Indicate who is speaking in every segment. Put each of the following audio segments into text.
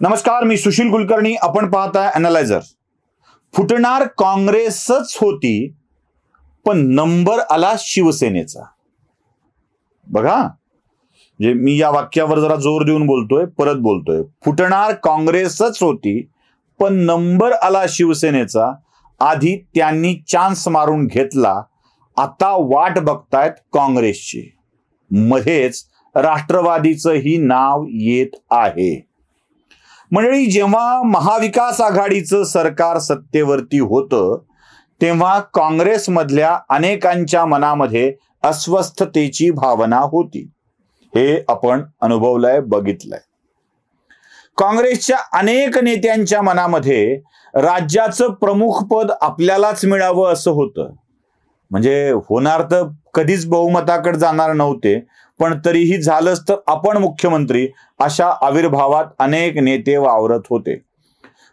Speaker 1: नमस्कार, मी सुशील कुलकर्णी. आपण पाहताय अॅनालायझर. फुटणार काँग्रेसच होती, पण नंबर आला शिवसेनेचा. बघा, म्हणजे मी या वाक्यावर जरा जोर देऊन बोलतोय, परत बोलतोय. फुटणार काँग्रेसच होती, पण नंबर आला शिवसेनेचा. आधी त्यांनी चान्स मारून घेतला, आता वाट बघतायत काँग्रेसची. मध्येच राष्ट्रवादीचंही नाव येत आहे. मंडळी, जेव्हा महाविकास आघाडीचं सरकार सत्तेवरती होतं, तेव्हा काँग्रेसमधल्या अनेकांच्या मनामध्ये अस्वस्थतेची भावना होती. हे आपण अनुभवलंय, बघितलंय. काँग्रेसच्या अनेक नेत्यांच्या मनामध्ये राज्याचं प्रमुख पद आपल्यालाच मिळावं असं होतं. म्हणजे होणार तर कधीच बहुमताकडे जाणार नव्हते, पण तरीही झालंच तर आपण मुख्यमंत्री, अशा आविर्भावात अनेक नेते वावरत होते.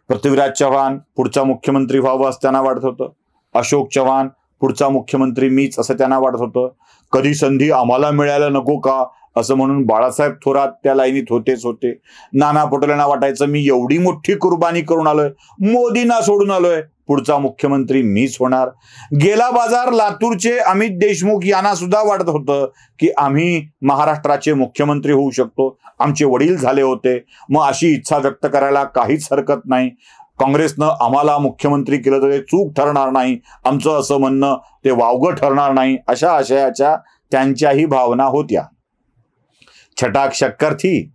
Speaker 1: पृथ्वीराज चव्हाण पुढचा मुख्यमंत्री व्हावं असं त्यांना वाटत होतं. अशोक चव्हाण पुढचा मुख्यमंत्री मीच असं त्यांना वाटत होतं. कधी संधी आम्हाला मिळायला नको का असं म्हणून बाळासाहेब थोरात त्या लाईनीत होते. नाना पटोलेंना वाटायचं मी एवढी मोठी कुर्बानी करून आलोय, मोदींना सोडून आलोय, पुढचा मुख्यमंत्री मीच होणार. गेला बाजार लातूरचे अमित देशमुख यांना सुद्धा वाटत होतं की आम्ही महाराष्ट्राचे मुख्यमंत्री होऊ शकतो. आमचे वडील झाले होते, मग अशी इच्छा व्यक्त करायला काहीच हरकत नाही. काँग्रेसनं आम्हाला मुख्यमंत्री केलं तर ते चूक ठरणार नाही, आमचं असं म्हणणं ते वावगं ठरणार नाही, अशा आशयाच्या त्यांच्याही भावना होत्या. छटाक शक्कर थी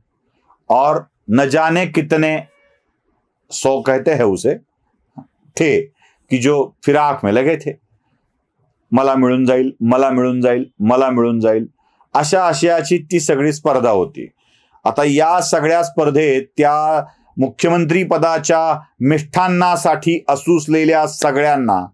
Speaker 1: और न जाने कितने सौ कहते हैं उसे थे कि जो फिराक में लगे थे. मला मिळून जाईल, मला मिळून जाईल, मला मिळून जाईल, अशा आशयाची ती सगळी स्पर्धा होती. आता या सगळ्या स्पर्धेत त्या मुख्यमंत्री पदाच्या मिष्ठान्नासाठी असूसलेल्या सगळ्यांना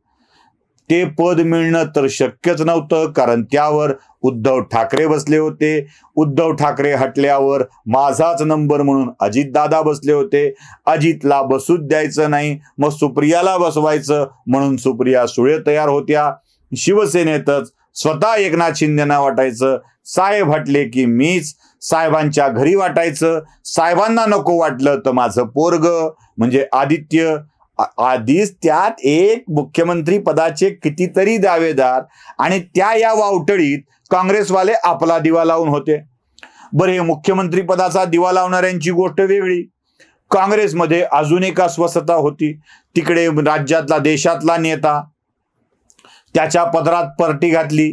Speaker 1: ते पद मिळणं तर शक्यच नव्हतं, कारण त्यावर उद्धव ठाकरे बसले होते. उद्धव ठाकरे हटल्यावर माझाच नंबर म्हणून अजितदादा बसले होते. अजितला बसूच द्यायचं नाही, मग सुप्रियाला बसवायचं म्हणून सुप्रिया सुळे तयार होत्या. शिवसेनेतच स्वतः एकनाथ शिंदेना वाटायचं साहेब हटले की मीच, साहेबांच्या घरी वाटायचं, साहेबांना नको वाटलं तर माझं पोरग म्हणजे आदित्य. आधीच त्यात एक मुख्यमंत्री पदाचे कितीतरी दावेदार, आणि त्या या वावटळीत काँग्रेसवाले आपला दिवा लावून होते. बरे, मुख्यमंत्री पदाचा दिवा लावणाऱ्यांची गोष्ट वेगळी. काँग्रेसमध्ये अजून एक अस्वस्थता होती. तिकडे राज्यातला देशातला नेता, त्याच्या पदरात पार्टी घातली.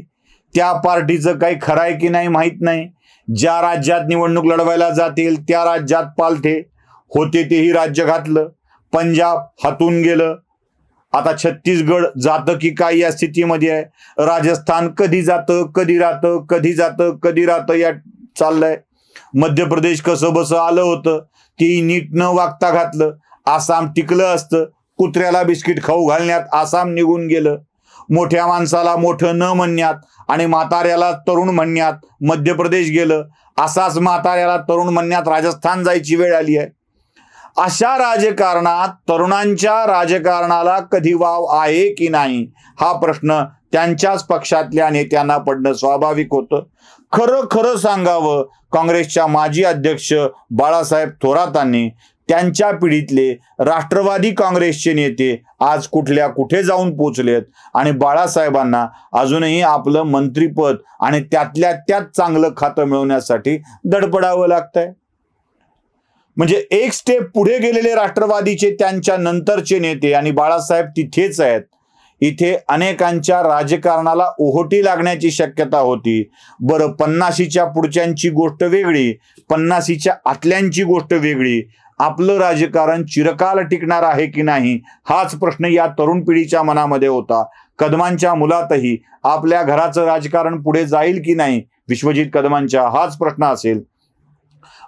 Speaker 1: त्या पार्टीचं काही खरं आहे की नाही माहीत नाही. ज्या राज्यात निवडणूक लढवायला जातील त्या राज्यात पालथे होते तेही राज्य घातलं. पंजाब हातून गेलं. आता छत्तीसगड जातं की काय या स्थितीमध्ये आहे. राजस्थान कधी जातं कधी राहतं, कधी जातं कधी राहतं या चाललंय. मध्य प्रदेश कसं बसं आलं होतं, ती नीट न वागता घातलं. आसाम टिकलं असतं, कुत्र्याला बिस्किट खाऊ घालण्यात आसाम निघून गेलं. मोठ्या माणसाला मोठं न म्हणण्यात आणि म्हाताऱ्याला तरुण म्हणण्यात मध्य प्रदेश गेलं. असाच म्हाताऱ्याला तरुण म्हणण्यात राजस्थान जायची वेळ आली आहे. अशा राजकारणात तरुणांच्या राजकारणाला कधी वाव आहे की नाही हा प्रश्न त्यांच्याच पक्षातल्या नेत्यांना पडणं स्वाभाविक होतं. खरं खरं सांगावं, काँग्रेसच्या माजी अध्यक्ष बाळासाहेब थोरातांनी त्यांच्या पिढीतले राष्ट्रवादी काँग्रेसचे नेते आज कुठल्या कुठे जाऊन पोचलेत, आणि बाळासाहेबांना अजूनही आपलं मंत्रीपद आणि त्यातल्या त्यात चांगलं खातं मिळवण्यासाठी धडपडावं लागतंय. म्हणजे एक स्टेप पुढे गेलेले राष्ट्रवादीचे त्यांच्या नंतरचे नेते आणि बाळासाहेब तिथेच आहेत. इथे अनेकांच्या राजकारणाला ओहोटी लागण्याची शक्यता होती. बरं, 50च्या पुढच्यांची गोष्ट वेगळी, 50च्या आतल्यांची गोष्ट वेगळी. आपलं राजकारण चिरकाल टिकणार आहे की नाही हाच प्रश्न या तरुण पिढीच्या मनामध्ये होता. कदमांच्या मुलातही आपल्या घराचं राजकारण पुढे जाईल की नाही, विश्वजित कदमांच्या हाच प्रश्न असेल.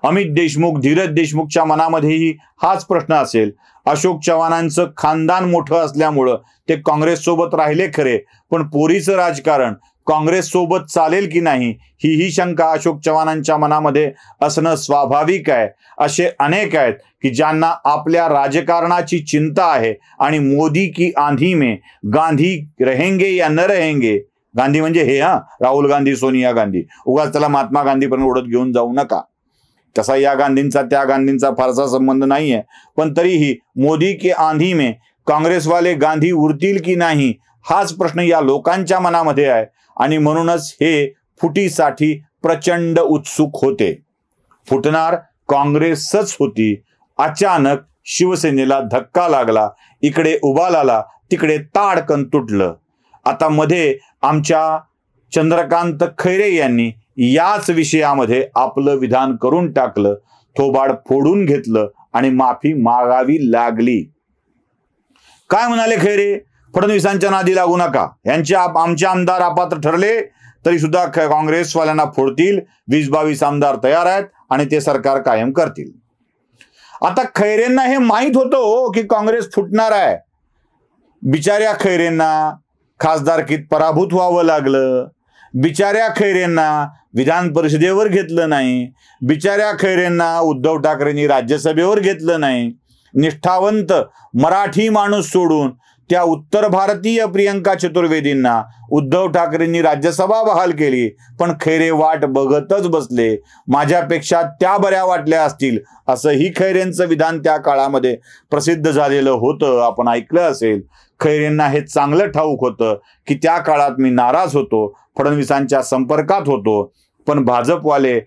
Speaker 1: अमित देशमुख, धीरज देशमुखच्या मनामध्येही हाच प्रश्न असेल. अशोक चव्हाणांचं खानदान मोठं असल्यामुळं ते काँग्रेस सोबत राहिले खरे, पण पोरीचं राजकारण काँग्रेस सोबत चालेल की नाही ही शंका अशोक चव्हाणांच्या मनामध्ये असणं स्वाभाविक आहे. असे अनेक आहेत की ज्यांना आपल्या राजकारणाची चिंता आहे, आणि मोदी की आंधी में गांधी रहेंगे या न रहेंगे, गांधी म्हणजे हे राहुल गांधी, सोनिया गांधी, उगाच त्याला महात्मा गांधीपर्यंत ओढत घेऊन जाऊ नका. तसा या गांधींचा त्या गांधींचा फारसा संबंध नाहीये, पण तरीही मोदी के आंधी में काँग्रेस वाले गांधी उरतील की नाही हाच प्रश्न या लोकांच्या मनामध्ये आहे आणि म्हणूनच हे फुटीसाठी प्रचंड उत्सुक होते. फुटणार काँग्रेसच होती. अचानक शिवसेनेला धक्का लागला. इकडे उबाल आला, तिकडे ताडकन तुटलं. आता मध्ये आमच्या चंद्रकांत खैरे यांनी याच विषयामध्ये आपलं विधान करून टाकलं, थोबाड फोडून घेतलं आणि माफी मागावी लागली. काय म्हणाले खैरे? फडणवीसांच्या नादी लागू नका, आमचे आमदार अपात्र ठरले तरी सुद्धा काँग्रेसवाल्यांना फोडतील. 20-22 आमदार तयार आहेत आणि ते सरकार कायम करतील. आता खैरेंना हे माहीत होतं की काँग्रेस फुटणार आहे. बिचाऱ्या खैरेंना खासदारकीत पराभूत व्हावं लागलं. बिचाऱ्या खैरेंना विधान परिषदेवर घेतलं नाही. बिचाऱ्या खैरेंना उद्धव ठाकरेंनी राज्यसभेवर घेतलं नाही. निष्ठावंत मराठी माणूस सोडून त्या उत्तर भारतीय प्रियंका चतुर्वेदींना उद्धव ठाकरेंनी राज्यसभा बहाल केली, पण खैरे वाट बघतच बसले. माझ्यापेक्षा त्या बऱ्या वाटल्या असतील असंही खैरेंचं विधान त्या काळामध्ये प्रसिद्ध झालेलं होतं. आपण ऐकलं असेल. खैरेंना हे चांगलं ठाऊक होतं की त्या काळात मी नाराज होतो, फडणवीसांच्या संपर्कात होतो, पण भाजपवाले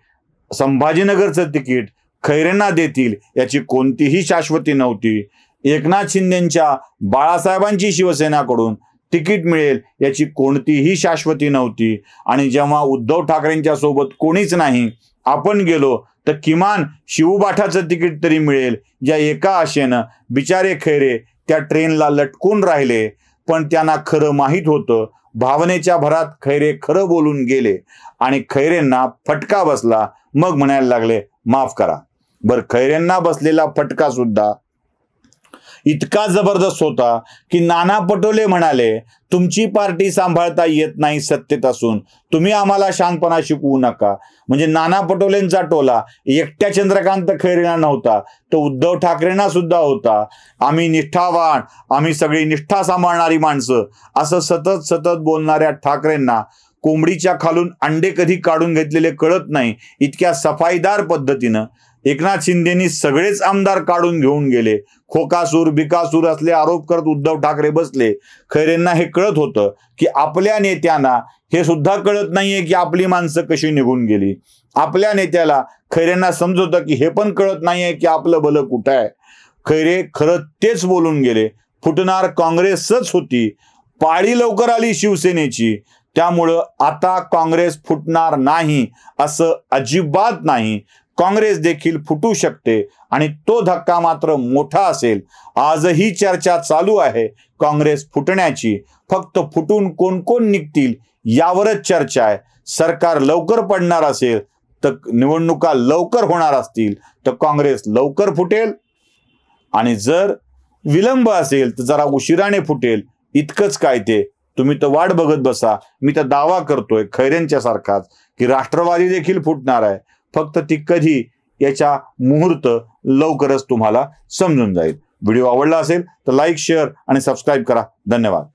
Speaker 1: संभाजीनगरचं तिकीट खैरेंना देतील याची कोणतीही शाश्वती नव्हती. एकनाथ शिंदेंच्या बाळासाहेबांची शिवसेनाकडून तिकीट मिळेल याची कोणतीही शाश्वती नव्हती. आणि जेव्हा उद्धव ठाकरेंच्या सोबत कोणीच नाही, आपण गेलो तर किमान शिवबाठाचं तिकीट तरी मिळेल या एका आशेनं बिचारे खैरे त्या ट्रेनला लटकून राहिले. पण त्यांना खरं माहीत होतं. भावनेच्या भरात खैरे खरं बोलून गेले आणि खैरेंना फटका बसला. मग म्हणायला लागले माफ करा. बरं, खैरेंना बसलेला फटका सुद्धा इतका जबरदस्त होता की नाना पटोले म्हणाले, तुमची पार्टी सांभाळता येत नाही सत्तेत असून, तुम्ही आम्हाला शांतपणा शिकवू नका. म्हणजे नाना पटोलेंचा टोला एकट्या चंद्रकांत खैरेंना नव्हता, तो उद्धव ठाकरेंना सुद्धा होता. आम्ही निष्ठावान, आम्ही सगळी निष्ठा सांभाळणारी माणसं असं सतत सतत बोलणाऱ्या ठाकरेंना कोंबडीच्या खालून अंडे कधी काढून घेतलेले कळत नाही इतक्या सफाईदार पद्धतीनं एकनाथ शिंदेनी सगळेच आमदार काढून घेऊन गेले. खोकासूर बिकासूर असले आरोप करत उद्धव ठाकरे बसले. खैरेंना हे कळत होतं की आपल्या नेत्यांना हे सुद्धा कळत नाहीये की आपली माणसं कशी निघून गेली. आपल्या नेत्याला खैरेंना समजतं की हे पण कळत नाहीये की आपलं भलं कुठं आहे. खैरे खरं तेच बोलून गेले. फुटणार काँग्रेसच होती. पाळी लवकर आली शिवसेनेची. त्यामुळं आता काँग्रेस फुटणार नाही असं अजिबात नाही. काँग्रेस देखील फुटू शकते आणि तो धक्का मात्र मोठा असेल. आजही चर्चा चालू आहे काँग्रेस फुटण्याची. फक्त फुटून कोण कोण निघतील यावरच चर्चा आहे. सरकार लवकर पडणार असेल तर निवडणुका लवकर होणार असतील तर काँग्रेस लवकर फुटेल आणि जर विलंब असेल तर जरा उशिराने फुटेल. इतकंच काय ते तुम्ही तर वाट बघत बसा. मी तर दावा करतोय खैरेंच्या सारखाच की राष्ट्रवादी देखील फुटणार आहे. फक्त ती कधी याच्या मुहूर्त लवकरच तुम्हाला समजून जाईल. व्हिडिओ आवडला असेल तर लाईक, शेअर आणि सबस्क्राईब करा. धन्यवाद.